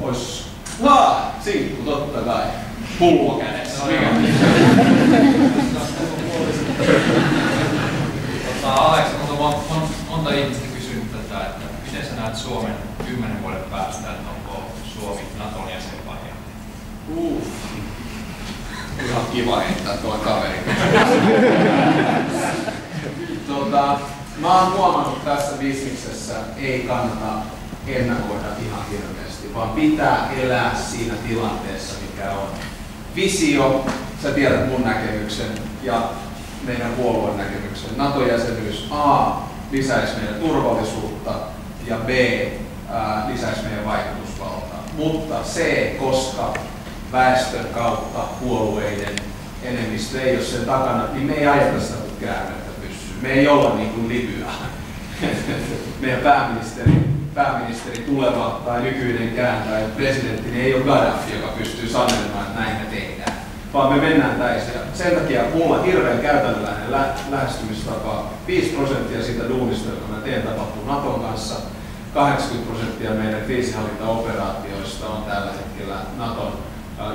Ois... Sinkku, totta kai. Pullo kädessä. Alex, monta ihmistä kysynyt tätä, että miten sä näet Suomen 10 vuoden päästä, että onko Suomi Naton jäsen vai ei? Ihan kiva heittää tuolla kaveri. Mä oon huomannut tässä bisniksessä ei kannata ennakoida ihan hirveästi, vaan pitää elää siinä tilanteessa, mikä on. Visio, sä tiedät mun näkemyksen ja meidän puolueen näkemyksen. NATO-jäsenyys A lisäisi meidän turvallisuutta ja B lisäisi meidän vaikutusvaltaa. Mutta C, koska väestön kautta puolueiden enemmistö ei ole sen takana, niin me ei ajeta sitä kuin käärmettä pyssyyn. Me ei olla niin kuin Libya. Meidän pääministeri tuleva tai nykyinen tai presidentti niin ei ole Gaddafi, joka pystyy sanelemaan, että näin me tehdään. Vaan me mennään täisiä. Sen takia mulla on hirveän käytännöllinen lähestymistapa. 5% siitä duunista, joka mä teen, tapahtuu Naton kanssa. 80% meidän kriisinhallintaoperaatioista on tällä hetkellä Naton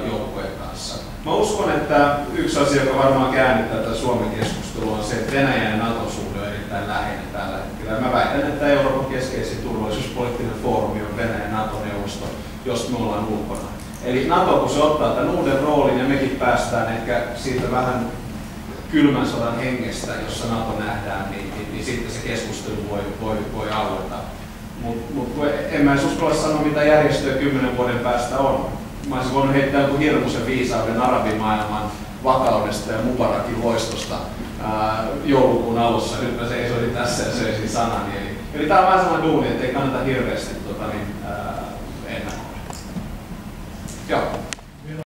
joukkojen kanssa. Mä uskon, että yksi asia, joka varmaan käännyttää tätä Suomen keskustelua, on se, että Venäjän ja Naton suhde on erittäin läheinen tällä hetkellä. Ja mä väitän, että Euroopan keskeisin turvallisuuspoliittinen foorumi on Venäjän NATO-neuvosto, josta me ollaan ulkona. Eli NATO, kun se ottaa tämän uuden roolin ja mekin päästään ehkä siitä vähän kylmän sodan hengestä, jossa NATO nähdään, niin sitten se keskustelu voi aueta. Mutta en mä edes uskalla sanoa, mitä järjestöä 10 vuoden päästä on. Mä olisin voinut heittää joku hirmuisen viisauden arabimaailman vakaudesta ja Mubarakin loistosta joulukuun alussa. Nyt mä seisoin tässä ja söisin sanani. Eli tää on vähän sellainen duuni, että ei kannata hirveästi ennakoida. Joo.